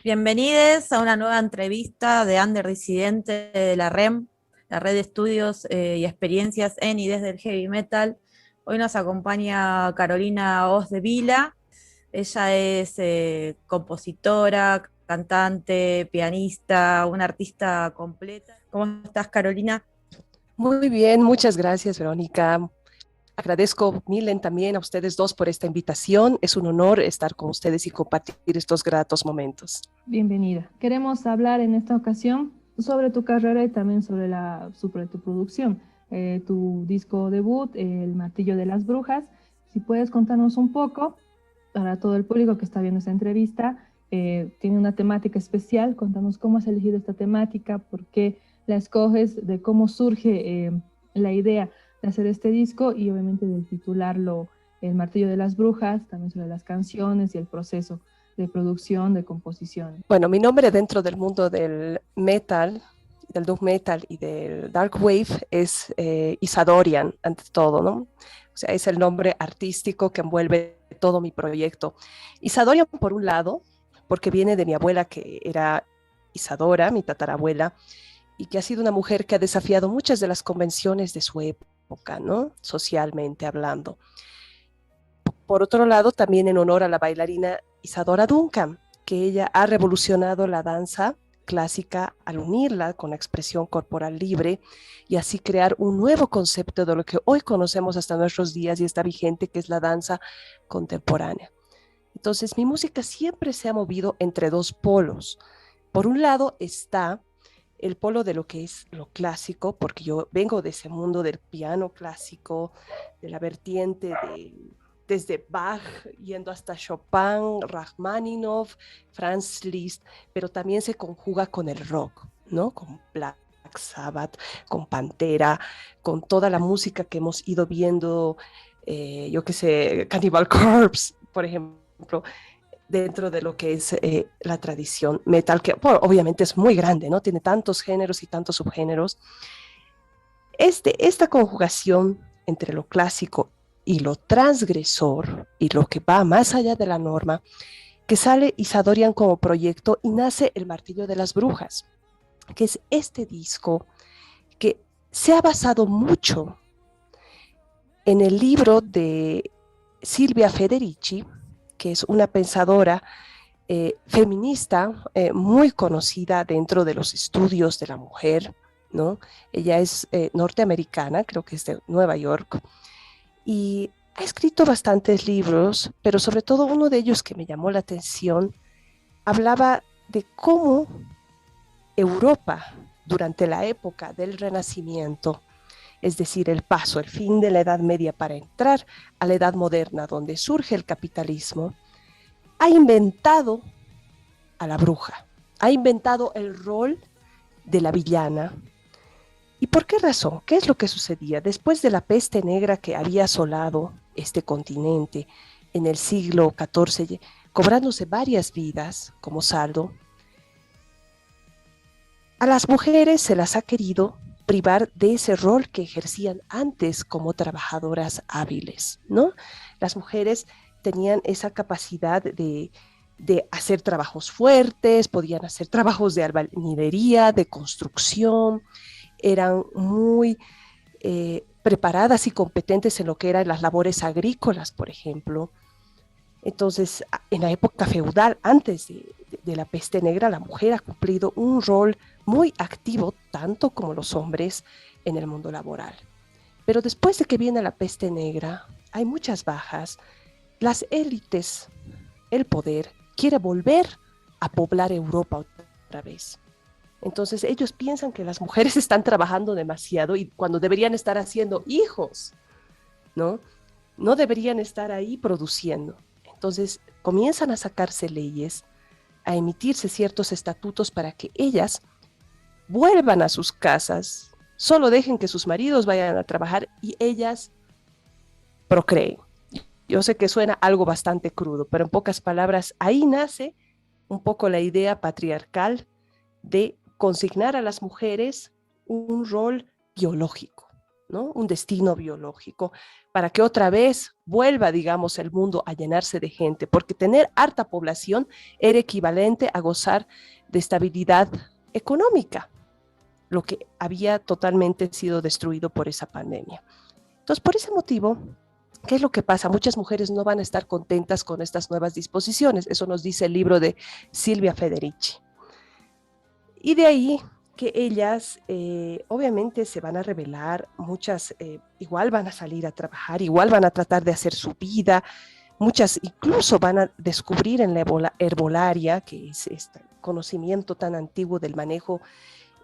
Bienvenidos a una nueva entrevista de Ander Disidente de la REM, la Red de Estudios y Experiencias en y desde el Heavy Metal. Hoy nos acompaña Carolina Oz de Vila. Ella es compositora, cantante, pianista, una artista completa. ¿Cómo estás, Carolina? Muy bien, muchas gracias, Verónica. Agradezco milen también a ustedes dos por esta invitación. Es un honor estar con ustedes y compartir estos gratos momentos. Bienvenida. Queremos hablar en esta ocasión sobre tu carrera y también sobre tu producción. Tu disco debut, El Martillo de las Brujas. Si puedes contarnos un poco para todo el público que está viendo esta entrevista, tiene una temática especial. Contanos cómo has elegido esta temática, por qué la escoges, de cómo surge la idea de hacer este disco y obviamente de titularlo El Martillo de las Brujas, también sobre las canciones y el proceso de producción, de composición. Bueno, mi nombre dentro del mundo del metal, del doom metal y del dark wave es Isadorian, ante todo, ¿no? O sea, es el nombre artístico que envuelve todo mi proyecto. Isadorian, por un lado, porque viene de mi abuela, que era Isadora, mi tatarabuela, y que ha sido una mujer que ha desafiado muchas de las convenciones de su época, ¿no? Socialmente hablando. Por otro lado, también en honor a la bailarina Isadora Duncan, que ella ha revolucionado la danza clásica al unirla con la expresión corporal libre y así crear un nuevo concepto de lo que hoy conocemos hasta nuestros días y está vigente, que es la danza contemporánea. Entonces, mi música siempre se ha movido entre dos polos. Por un lado está el polo de lo que es lo clásico, porque yo vengo de ese mundo del piano clásico, de la vertiente desde Bach, yendo hasta Chopin, Rachmaninoff, Franz Liszt, pero también se conjuga con el rock, ¿no? Con Black Sabbath, con Pantera, con toda la música que hemos ido viendo, yo qué sé, Cannibal Corpse, por ejemplo, dentro de lo que es la tradición metal, que bueno, obviamente es muy grande, ¿no? Tiene tantos géneros y tantos subgéneros. Esta conjugación entre lo clásico y lo transgresor y lo que va más allá de la norma, que sale Isadorian como proyecto y nace El Martillo de las Brujas, que es este disco que se ha basado mucho en el libro de Silvia Federici, que es una pensadora feminista muy conocida dentro de los estudios de la mujer, ¿no? Ella es norteamericana, creo que es de Nueva York, y ha escrito bastantes libros, pero sobre todo uno de ellos que me llamó la atención, hablaba de cómo Europa, durante la época del Renacimiento, es decir, el paso, el fin de la Edad Media para entrar a la Edad Moderna, donde surge el capitalismo, ha inventado a la bruja, ha inventado el rol de la villana. ¿Y por qué razón? ¿Qué es lo que sucedía? Después de la peste negra que había asolado este continente en el siglo XIV, cobrándose varias vidas como saldo, a las mujeres se las ha querido privar de ese rol que ejercían antes como trabajadoras hábiles, ¿no? Las mujeres tenían esa capacidad de hacer trabajos fuertes, podían hacer trabajos de albañilería, de construcción, eran muy preparadas y competentes en lo que eran las labores agrícolas, por ejemplo. Entonces, en la época feudal, antes de la peste negra, la mujer ha cumplido un rol muy activo, tanto como los hombres, en el mundo laboral. Pero después de que viene la peste negra, hay muchas bajas. Las élites, el poder, quiere volver a poblar Europa otra vez. Entonces ellos piensan que las mujeres están trabajando demasiado y cuando deberían estar haciendo hijos, ¿no? No deberían estar ahí produciendo. Entonces comienzan a sacarse leyes, a emitirse ciertos estatutos para que ellas vuelvan a sus casas, solo dejen que sus maridos vayan a trabajar y ellas procreen. Yo sé que suena algo bastante crudo, pero en pocas palabras, ahí nace un poco la idea patriarcal de consignar a las mujeres un rol biológico, ¿no? Un destino biológico, para que otra vez vuelva, digamos, el mundo a llenarse de gente, porque tener harta población era equivalente a gozar de estabilidad económica, lo que había totalmente sido destruido por esa pandemia. Entonces, por ese motivo, ¿qué es lo que pasa? Muchas mujeres no van a estar contentas con estas nuevas disposiciones. Eso nos dice el libro de Silvia Federici. Y de ahí que ellas obviamente se van a rebelar, muchas igual van a salir a trabajar, igual van a tratar de hacer su vida, muchas incluso van a descubrir en la herbolaria, que es este conocimiento tan antiguo del manejo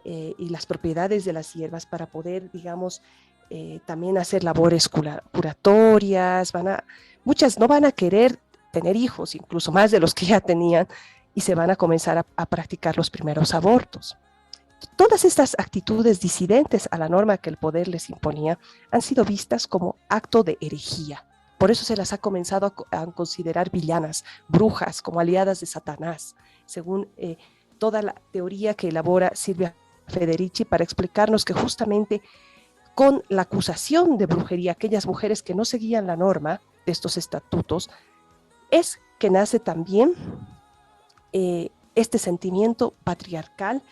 y las propiedades de las hierbas para poder, digamos, también hacer labores curatorias, muchas no van a querer tener hijos, incluso más de los que ya tenían, y se van a comenzar a practicar los primeros abortos. Todas estas actitudes disidentes a la norma que el poder les imponía han sido vistas como acto de herejía. Por eso se las ha comenzado a considerar villanas, brujas, como aliadas de Satanás, según toda la teoría que elabora Silvia Federici para explicarnos que justamente con la acusación de brujería, aquellas mujeres que no seguían la norma de estos estatutos, es que nace también este sentimiento patriarcal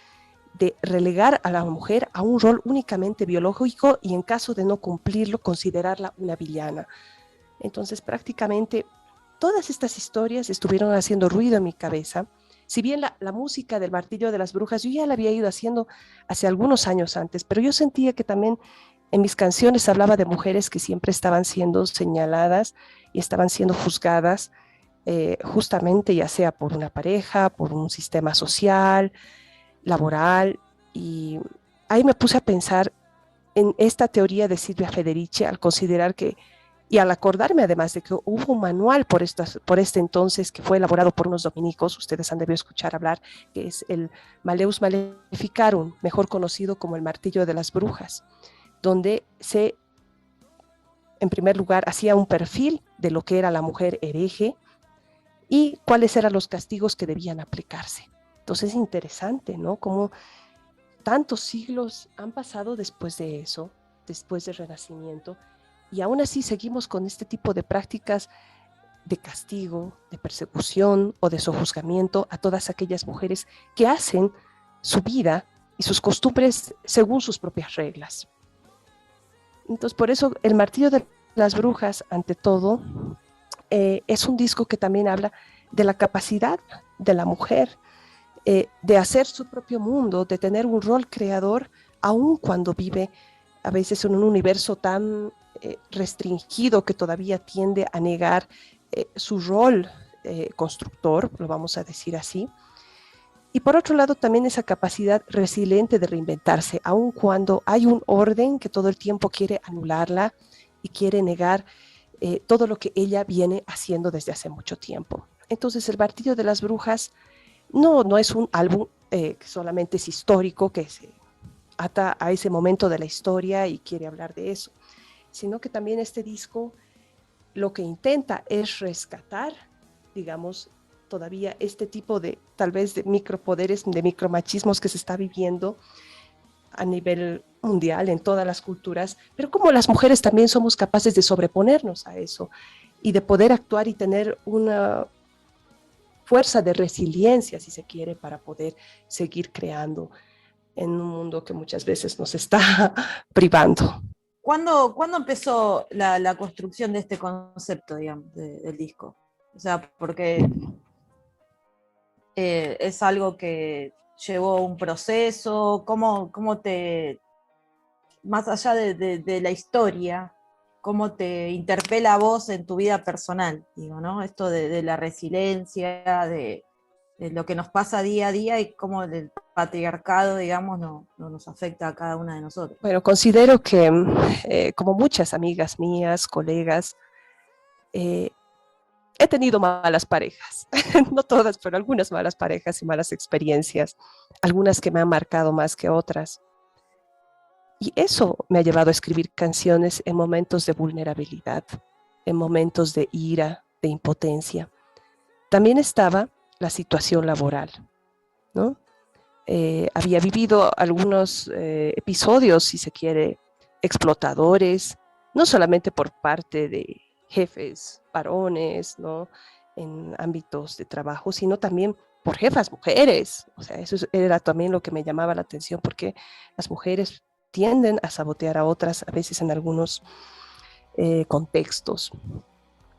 de relegar a la mujer a un rol únicamente biológico y en caso de no cumplirlo, considerarla una villana. Entonces, prácticamente todas estas historias estuvieron haciendo ruido en mi cabeza. Si bien la música del Martillo de las Brujas yo ya la había ido haciendo hace algunos años antes, pero yo sentía que también en mis canciones hablaba de mujeres que siempre estaban siendo señaladas y estaban siendo juzgadas justamente ya sea por una pareja, por un sistema social, laboral, y ahí me puse a pensar en esta teoría de Silvia Federici al considerar que, y al acordarme además de que hubo un manual por este entonces que fue elaborado por unos dominicos, ustedes han debido escuchar hablar, que es el Malleus Maleficarum, mejor conocido como el Martillo de las Brujas, donde se, en primer lugar, hacía un perfil de lo que era la mujer hereje y cuáles eran los castigos que debían aplicarse. Entonces es interesante, ¿no? Cómo tantos siglos han pasado después de eso, después del Renacimiento, y aún así seguimos con este tipo de prácticas de castigo, de persecución o de sojuzgamiento a todas aquellas mujeres que hacen su vida y sus costumbres según sus propias reglas. Entonces, por eso el Martillo de las Brujas, ante todo, es un disco que también habla de la capacidad de la mujer de hacer su propio mundo, de tener un rol creador, aun cuando vive a veces en un universo tan restringido que todavía tiende a negar su rol constructor, lo vamos a decir así. Y por otro lado también esa capacidad resiliente de reinventarse, aun cuando hay un orden que todo el tiempo quiere anularla y quiere negar todo lo que ella viene haciendo desde hace mucho tiempo. Entonces el Martillo de las Brujas no es un álbum que solamente es histórico, que se ata a ese momento de la historia y quiere hablar de eso, sino que también este disco lo que intenta es rescatar, digamos, todavía este tipo de, tal vez, de micropoderes, de micromachismos que se está viviendo a nivel mundial en todas las culturas, pero como las mujeres también somos capaces de sobreponernos a eso y de poder actuar y tener una fuerza de resiliencia, si se quiere, para poder seguir creando en un mundo que muchas veces nos está privando. ¿Cuándo empezó la construcción de este concepto, digamos, del disco? O sea, porque es algo que llevó un proceso, ¿cómo te, más allá de la historia, cómo te interpela a vos en tu vida personal, digo, ¿no? Esto de la resiliencia, de lo que nos pasa día a día y cómo el patriarcado, digamos, no nos afecta a cada una de nosotros. Bueno, considero que, como muchas amigas mías, colegas, he tenido malas parejas, no todas, pero algunas malas parejas y malas experiencias, algunas que me han marcado más que otras. Y eso me ha llevado a escribir canciones en momentos de vulnerabilidad, en momentos de ira, de impotencia. También estaba la situación laboral, ¿no? Había vivido algunos episodios, si se quiere, explotadores, no solamente por parte de jefes varones, ¿no? En ámbitos de trabajo, sino también por jefas mujeres. O sea, eso era también lo que me llamaba la atención, porque las mujeres tienden a sabotear a otras, a veces en algunos contextos.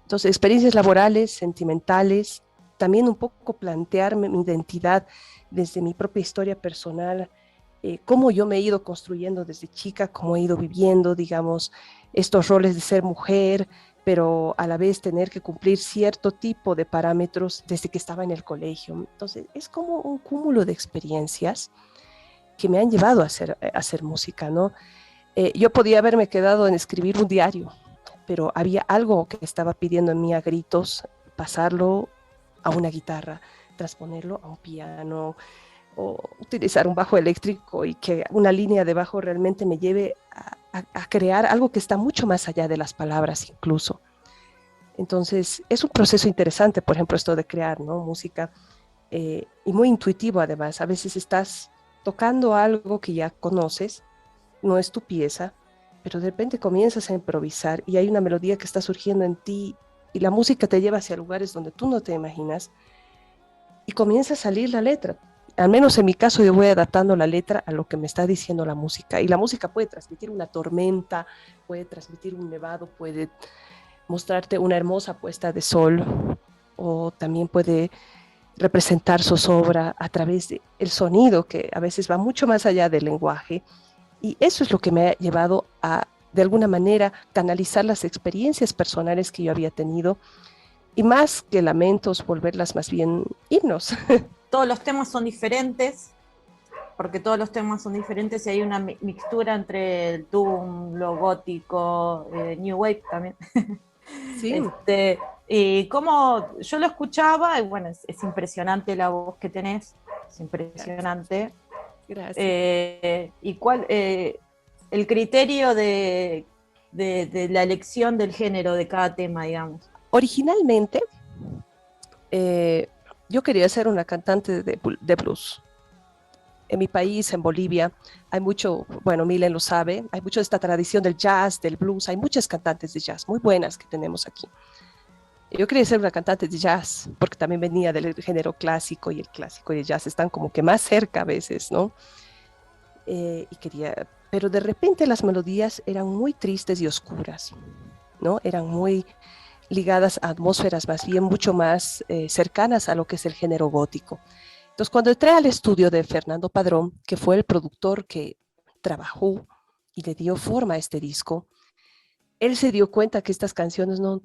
Entonces, experiencias laborales, sentimentales, también un poco plantearme mi identidad desde mi propia historia personal, cómo yo me he ido construyendo desde chica, cómo he ido viviendo, digamos, estos roles de ser mujer, pero a la vez tener que cumplir cierto tipo de parámetros desde que estaba en el colegio. Entonces, es como un cúmulo de experiencias que me han llevado a hacer música, ¿no? Yo podía haberme quedado en escribir un diario, pero había algo que estaba pidiendo en mí a gritos, pasarlo a una guitarra, transponerlo a un piano, o utilizar un bajo eléctrico y que una línea de bajo realmente me lleve a crear algo que está mucho más allá de las palabras incluso. Entonces, es un proceso interesante, por ejemplo, esto de crear, ¿no? Música, y muy intuitivo además. A veces estás tocando algo que ya conoces, no es tu pieza, pero de repente comienzas a improvisar y hay una melodía que está surgiendo en ti y la música te lleva hacia lugares donde tú no te imaginas y comienza a salir la letra. Al menos en mi caso yo voy adaptando la letra a lo que me está diciendo la música y la música puede transmitir una tormenta, puede transmitir un nevado, puede mostrarte una hermosa puesta de sol o también puede representar zozobra a través del sonido que a veces va mucho más allá del lenguaje. Y eso es lo que me ha llevado a, de alguna manera, canalizar las experiencias personales que yo había tenido y más que lamentos, volverlas más bien himnos. Todos los temas son diferentes, porque todos los temas son diferentes y hay una mixtura entre el doom, lo gótico, New Wave también. Sí, Y como yo lo escuchaba, y bueno, es impresionante la voz que tenés, es impresionante. gracias. ¿Y cuál el criterio de la elección del género de cada tema, digamos? Originalmente, yo quería ser una cantante de blues. En mi país, en Bolivia, hay mucho, bueno, Milen lo sabe, hay mucho de esta tradición del jazz, del blues, hay muchas cantantes de jazz muy buenas que tenemos aquí. Yo quería ser una cantante de jazz, porque también venía del género clásico y el clásico y el jazz están como que más cerca a veces, ¿no? Y quería, pero de repente las melodías eran muy tristes y oscuras, ¿no? Eran muy ligadas a atmósferas más bien mucho más cercanas a lo que es el género gótico. Entonces, cuando entré al estudio de Fernando Padrón, que fue el productor que trabajó y le dio forma a este disco, él se dio cuenta que estas canciones no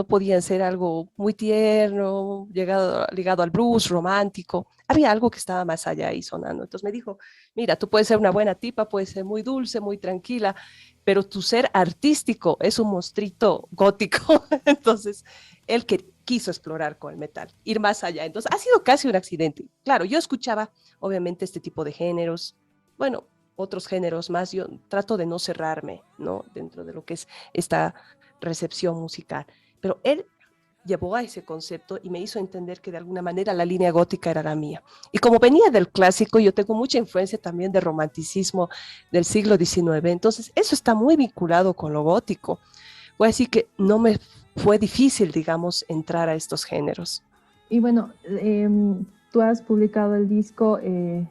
podían ser algo muy tierno, ligado al blues, romántico. Había algo que estaba más allá ahí sonando. Entonces me dijo, mira, tú puedes ser una buena tipa, puedes ser muy dulce, muy tranquila, pero tu ser artístico es un monstruito gótico. Entonces, él quiso explorar con el metal, ir más allá. Entonces, ha sido casi un accidente. Claro, yo escuchaba, obviamente, este tipo de géneros. Bueno, otros géneros más, yo trato de no cerrarme, ¿no? Dentro de lo que es esta recepción musical. Pero él llevó a ese concepto y me hizo entender que de alguna manera la línea gótica era la mía. Y como venía del clásico, yo tengo mucha influencia también del romanticismo del siglo XIX, entonces eso está muy vinculado con lo gótico. Voy a decir que no me fue difícil, digamos, entrar a estos géneros. Y bueno, tú has publicado el disco en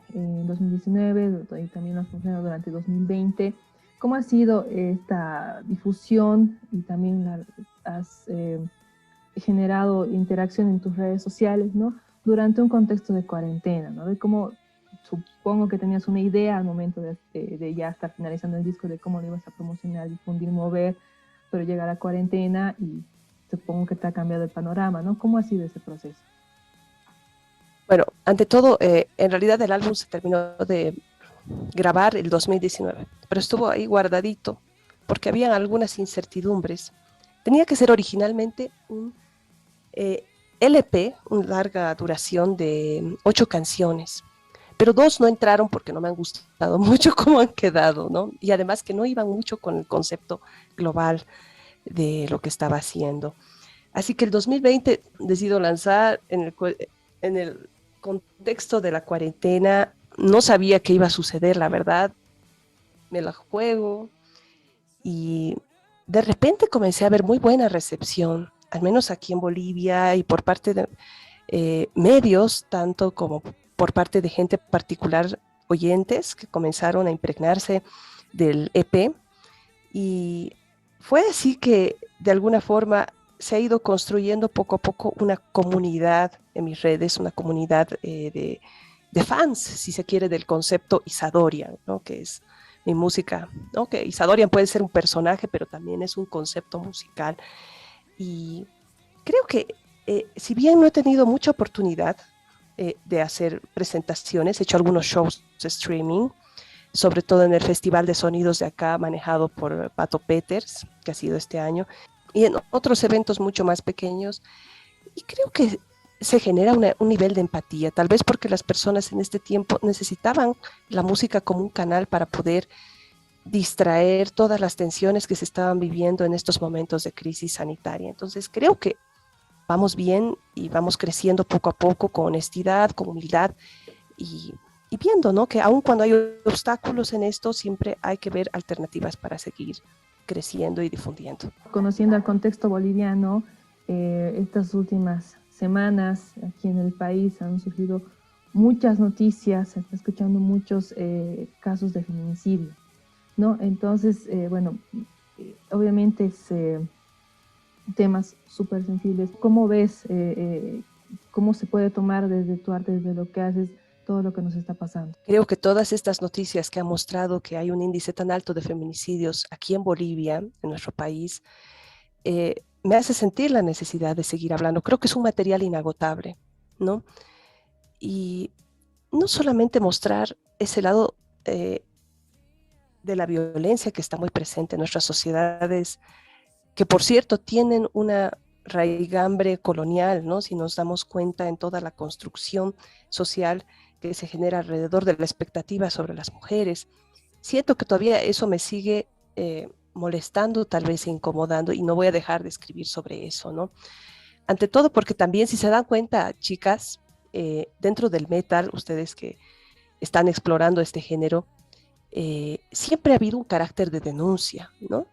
2019 y también lo has publicado durante 2020. ¿Cómo ha sido esta difusión y también has generado interacción en tus redes sociales, ¿no? Durante un contexto de cuarentena, ¿no? De cómo, supongo que tenías una idea al momento de ya estar finalizando el disco de cómo lo ibas a promocionar, difundir, mover, pero llega la cuarentena y supongo que te ha cambiado el panorama, ¿no? ¿Cómo ha sido ese proceso? Bueno, ante todo, en realidad el álbum se terminó de grabar el 2019, pero estuvo ahí guardadito porque habían algunas incertidumbres. Tenía que ser originalmente un LP, una larga duración de 8 canciones, pero 2 no entraron porque no me han gustado mucho cómo han quedado, ¿no? Y además que no iban mucho con el concepto global de lo que estaba haciendo. Así que el 2020 decido lanzar en el contexto de la cuarentena. No sabía qué iba a suceder, la verdad. Me la juego. y de repente comencé a ver muy buena recepción, al menos aquí en Bolivia y por parte de medios, tanto como por parte de gente particular, oyentes que comenzaron a impregnarse del EP. Y fue así que de alguna forma se ha ido construyendo poco a poco una comunidad en mis redes, una comunidad de fans, si se quiere, del concepto Isadorian, ¿no? Que es mi música, ¿no? Que Isadorian puede ser un personaje, pero también es un concepto musical. Y creo que si bien no he tenido mucha oportunidad de hacer presentaciones, he hecho algunos shows de streaming, sobre todo en el Festival de Sonidos de acá, manejado por Pato Peters, que ha sido este año, y en otros eventos mucho más pequeños. Y creo que se genera un nivel de empatía, tal vez porque las personas en este tiempo necesitaban la música como un canal para poder distraer todas las tensiones que se estaban viviendo en estos momentos de crisis sanitaria. Entonces creo que vamos bien y vamos creciendo poco a poco con honestidad, con humildad y, y viendo, ¿no? Que aun cuando hay obstáculos en esto, siempre hay que ver alternativas para seguir creciendo y difundiendo. Conociendo el contexto boliviano, estas últimas semanas aquí en el país han surgido muchas noticias, se está escuchando muchos casos de feminicidio, ¿no? Entonces, bueno, obviamente es temas súper sensibles. ¿Cómo ves, cómo se puede tomar desde tu arte, desde lo que haces, todo lo que nos está pasando? Creo que todas estas noticias que han mostrado que hay un índice tan alto de feminicidios aquí en Bolivia, en nuestro país, me hace sentir la necesidad de seguir hablando. Creo que es un material inagotable, ¿no? Y no solamente mostrar ese lado de la violencia que está muy presente en nuestras sociedades, que por cierto tienen una raigambre colonial, ¿no? Si nos damos cuenta en toda la construcción social que se genera alrededor de la expectativa sobre las mujeres. Siento que todavía eso me sigue molestando, tal vez incomodando, y no voy a dejar de escribir sobre eso, ¿no? Ante todo porque también, si se dan cuenta, chicas, dentro del metal, ustedes que están explorando este género, siempre ha habido un carácter de denuncia, ¿no?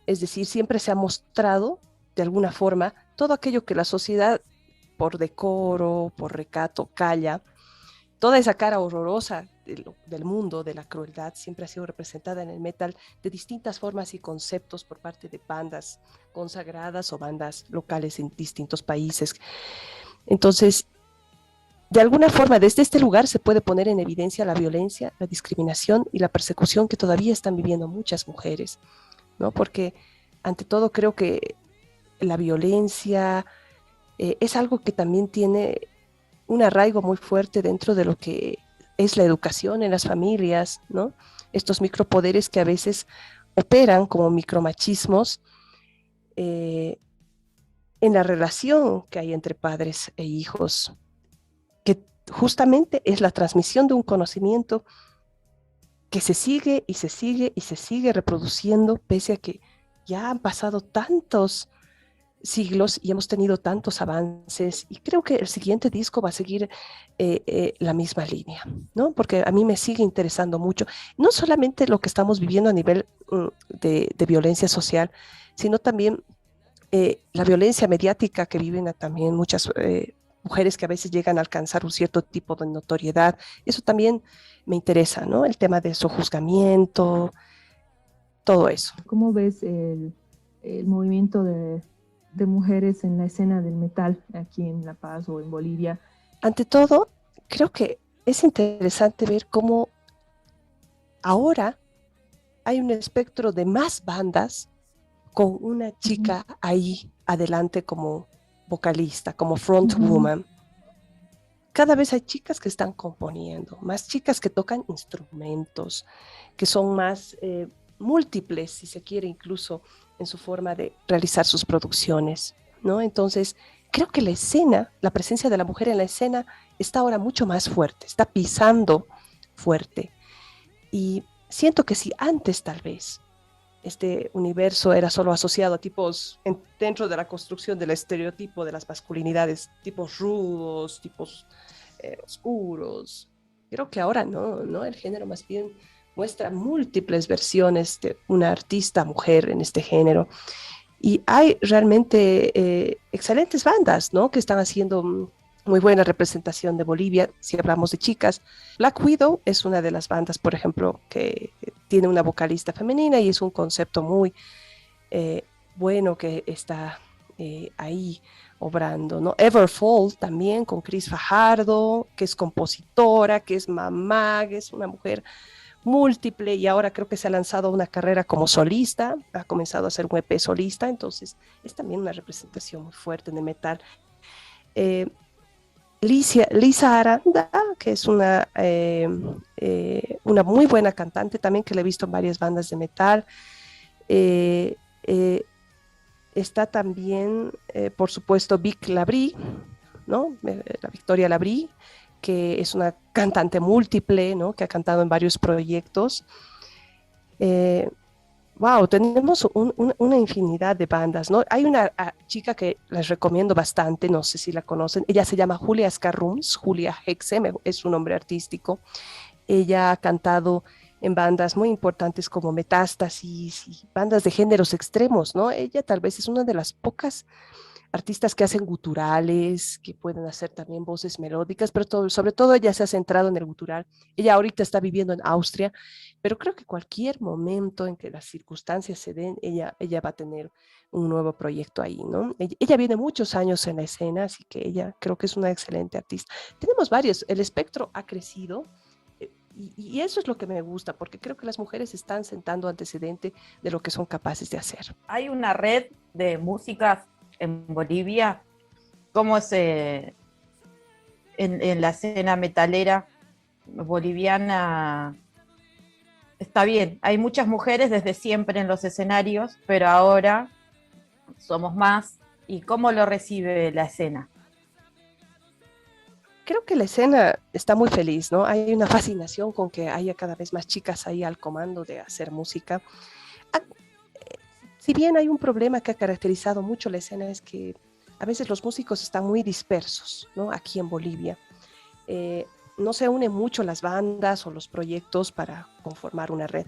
Es decir, siempre se ha mostrado de alguna forma todo aquello que la sociedad, por decoro, por recato, calla. Toda esa cara horrorosa del mundo, de la crueldad, siempre ha sido representada en el metal de distintas formas y conceptos por parte de bandas consagradas o bandas locales en distintos países. Entonces, de alguna forma, desde este lugar se puede poner en evidencia la violencia, la discriminación y la persecución que todavía están viviendo muchas mujeres, ¿no? Porque ante todo creo que la violencia es algo que también tiene un arraigo muy fuerte dentro de lo que es la educación en las familias, ¿no? Estos micropoderes que a veces operan como micromachismos en la relación que hay entre padres e hijos, que justamente es la transmisión de un conocimiento que se sigue y se sigue y se sigue reproduciendo pese a que ya han pasado tantos siglos y hemos tenido tantos avances, y creo que el siguiente disco va a seguir la misma línea, ¿no? Porque a mí me sigue interesando mucho, no solamente lo que estamos viviendo a nivel de violencia social, sino también la violencia mediática que viven también muchas mujeres que a veces llegan a alcanzar un cierto tipo de notoriedad. Eso también me interesa, ¿no? El tema de su juzgamiento, todo eso. ¿Cómo ves el movimiento de mujeres en la escena del metal aquí en La Paz o en Bolivia? Ante todo, creo que es interesante ver cómo ahora hay un espectro de más bandas con una chica ahí adelante como vocalista, como frontwoman. Cada vez hay chicas que están componiendo, más chicas que tocan instrumentos, que son más múltiples, si se quiere, incluso en su forma de realizar sus producciones, ¿no? Entonces, creo que la escena, la presencia de la mujer en la escena está ahora mucho más fuerte, está pisando fuerte. Y siento que si antes tal vez este universo era solo asociado a tipos dentro de la construcción del estereotipo de las masculinidades, tipos rudos, tipos oscuros. Creo que ahora no, ¿no? El género más bien muestra múltiples versiones de una artista mujer en este género. Y hay realmente excelentes bandas, ¿no? Que están haciendo muy buena representación de Bolivia, si hablamos de chicas. Black Widow es una de las bandas, por ejemplo, que tiene una vocalista femenina y es un concepto muy bueno que está ahí obrando, ¿no? Everfall también con Cris Fajardo, que es compositora, que es mamá, que es una mujer múltiple y ahora creo que se ha lanzado una carrera como solista, ha comenzado a hacer un EP solista, entonces es también una representación muy fuerte de metal. Lisa Aranda, que es una muy buena cantante también, que la he visto en varias bandas de metal. Eh, eh, Está también, por supuesto, Vic Labrie, ¿no? La Victoria Labrie, que es una cantante múltiple, ¿no? Que ha cantado en varios proyectos. Wow, tenemos una infinidad de bandas, ¿no? Hay una chica que les recomiendo bastante, no sé si la conocen, ella se llama Julia Scarrums, Julia Hexe, es su nombre artístico. Ella ha cantado en bandas muy importantes como Metástasis y bandas de géneros extremos, ¿no? Ella tal vez es una de las pocas artistas que hacen guturales, que pueden hacer también voces melódicas, pero sobre todo ella se ha centrado en el gutural. Ella ahorita está viviendo en Austria, pero creo que cualquier momento en que las circunstancias se den, ella va a tener un nuevo proyecto ahí, ¿no? Ella viene muchos años en la escena, así que ella creo que es una excelente artista. Tenemos varios, el espectro ha crecido, y eso es lo que me gusta, porque creo que las mujeres están sentando antecedente de lo que son capaces de hacer. Hay una red de músicas en Bolivia, como es en la escena metalera boliviana. Está bien, hay muchas mujeres desde siempre en los escenarios, pero ahora somos más. ¿Y cómo lo recibe la escena? Creo que la escena está muy feliz, ¿no? Hay una fascinación con que haya cada vez más chicas ahí al comando de hacer música. Ah, si bien hay un problema que ha caracterizado mucho la escena, es que a veces los músicos están muy dispersos, ¿no? Aquí en Bolivia. No se unen mucho las bandas o los proyectos para conformar una red.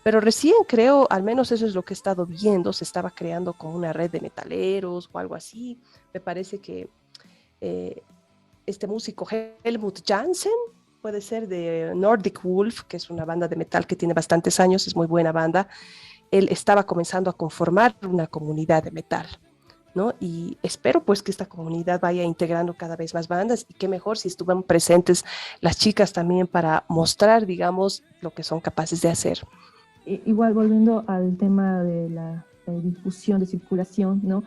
Pero recién creo, al menos eso es lo que he estado viendo, se estaba creando como una red de metaleros o algo así. Me parece que este músico Helmut Jansen, puede ser de Nordic Wolf, que es una banda de metal que tiene bastantes años, es muy buena banda. Él estaba comenzando a conformar una comunidad de metal, ¿no? Y espero pues que esta comunidad vaya integrando cada vez más bandas y qué mejor si estuvieran presentes las chicas también para mostrar, digamos, lo que son capaces de hacer. Igual volviendo al tema de la difusión, de circulación, ¿no?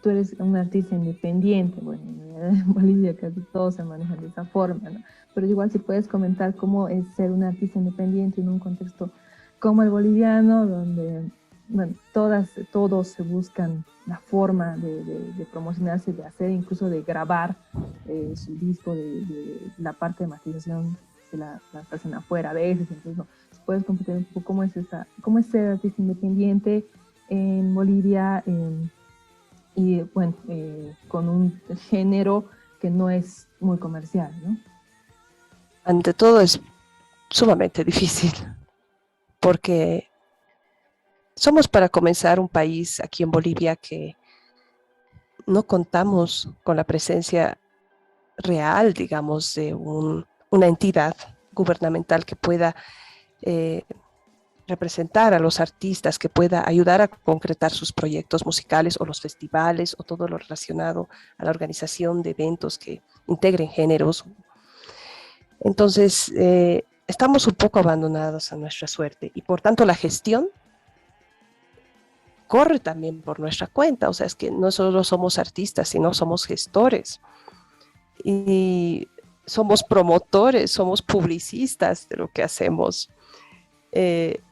Tú eres un artista independiente, bueno, en Bolivia casi todos se manejan de esa forma, ¿no? Pero igual si puedes comentar cómo es ser un artista independiente en un contexto como el boliviano, donde, bueno, todos se buscan la forma de promocionarse, de hacer, incluso de grabar su disco, de la parte de masterización, se la hacen afuera a veces, entonces, no, si puedes comentar un poco cómo es ser artista independiente en Bolivia, y bueno, con un género que no es muy comercial, ¿no? Ante todo es sumamente difícil porque somos, para comenzar, un país aquí en Bolivia que no contamos con la presencia real, digamos, de una entidad gubernamental que pueda eh, representar a los artistas, que pueda ayudar a concretar sus proyectos musicales o los festivales o todo lo relacionado a la organización de eventos que integren géneros. Entonces, estamos un poco abandonados a nuestra suerte y por tanto la gestión corre también por nuestra cuenta. O sea, es que no solo somos artistas, sino somos gestores y somos promotores, somos publicistas de lo que hacemos.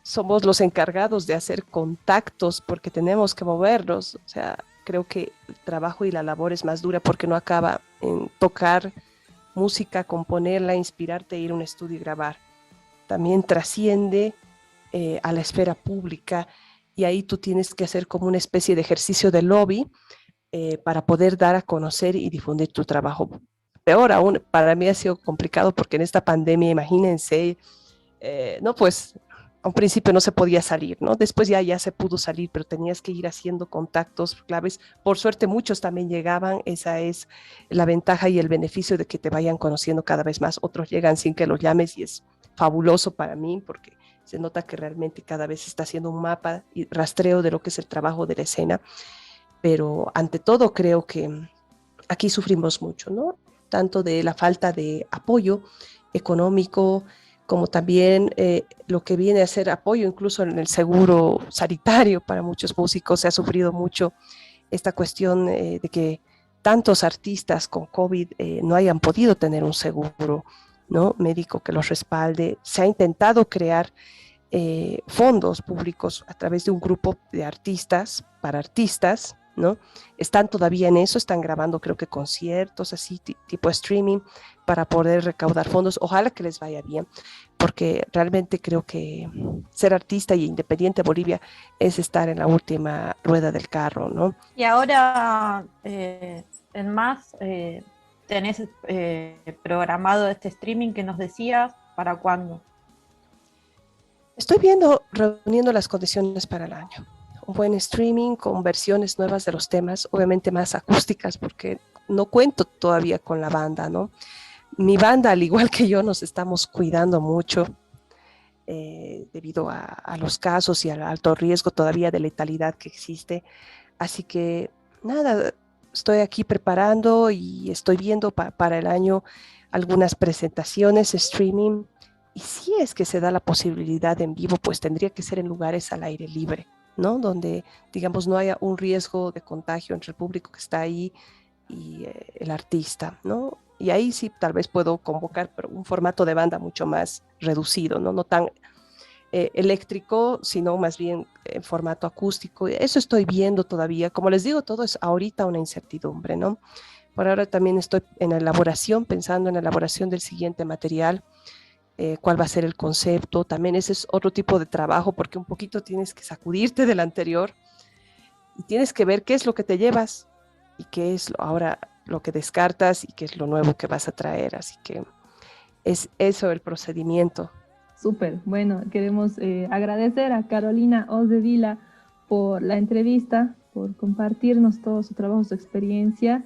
Somos los encargados de hacer contactos porque tenemos que movernos. O sea, creo que el trabajo y la labor es más dura porque no acaba en tocar música, componerla, inspirarte, ir a un estudio y grabar. También trasciende a la esfera pública y ahí tú tienes que hacer como una especie de ejercicio de lobby para poder dar a conocer y difundir tu trabajo. Peor aún, para mí ha sido complicado porque en esta pandemia, imagínense, no, pues a un principio no se podía salir, ¿no? Después ya se pudo salir, pero tenías que ir haciendo contactos claves. Por suerte muchos también llegaban, esa es la ventaja y el beneficio de que te vayan conociendo cada vez más. Otros llegan sin que los llames y es fabuloso para mí porque se nota que realmente cada vez se está haciendo un mapa y rastreo de lo que es el trabajo de la escena. Pero ante todo creo que aquí sufrimos mucho, ¿no? Tanto de la falta de apoyo económico, como también lo que viene a ser apoyo incluso en el seguro sanitario para muchos músicos. Se ha sufrido mucho esta cuestión de que tantos artistas con COVID no hayan podido tener un seguro, ¿no?, médico que los respalde. Se ha intentado crear fondos públicos a través de un grupo de artistas para artistas, ¿no? Están todavía en eso, están grabando creo que conciertos así tipo streaming para poder recaudar fondos. Ojalá que les vaya bien, porque realmente creo que ser artista y independiente Bolivia es estar en la última rueda del carro, ¿no? Y ahora, en más, tenés programado este streaming que nos decías, ¿para cuándo? Estoy reuniendo las condiciones para el año. Un buen streaming con versiones nuevas de los temas, obviamente más acústicas, porque no cuento todavía con la banda, ¿no? Mi banda, al igual que yo, nos estamos cuidando mucho debido a los casos y al alto riesgo todavía de letalidad que existe. Así que, nada, estoy aquí preparando y estoy viendo para el año algunas presentaciones, streaming, y si es que se da la posibilidad en vivo, pues tendría que ser en lugares al aire libre, ¿no? Donde, digamos, no haya un riesgo de contagio entre el público que está ahí y el artista, ¿no? Y ahí sí tal vez puedo convocar, pero un formato de banda mucho más reducido, ¿no? No tan eléctrico, sino más bien en formato acústico. Eso estoy viendo todavía. Como les digo, todo es ahorita una incertidumbre, ¿no? Por ahora también estoy en la elaboración, pensando en la elaboración del siguiente material. Cuál va a ser el concepto. También ese es otro tipo de trabajo, porque un poquito tienes que sacudirte del anterior y tienes que ver qué es lo que te llevas y qué es ahora lo que descartas y qué es lo nuevo que vas a traer. Así que es eso el procedimiento. Súper, bueno, queremos agradecer a Carolina Oz de Vila por la entrevista, por compartirnos todo su trabajo, su experiencia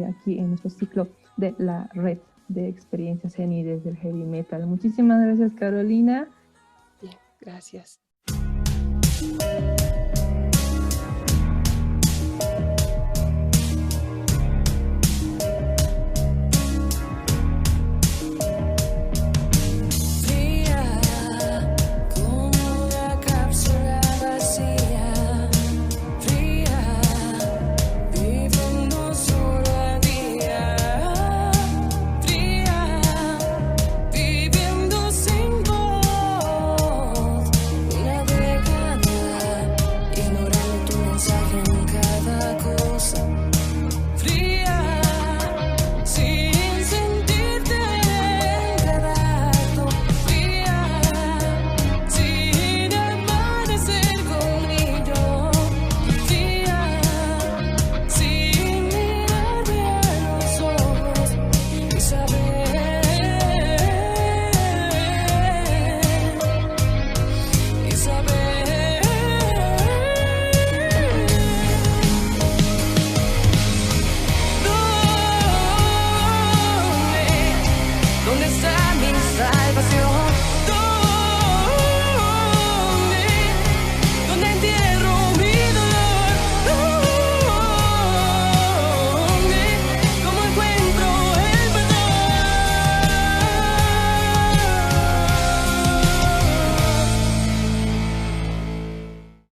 aquí en nuestro ciclo de la red de experiencias ENI desde el heavy metal. Muchísimas gracias, Carolina. Bien, gracias. ¿Dónde está mi salvación?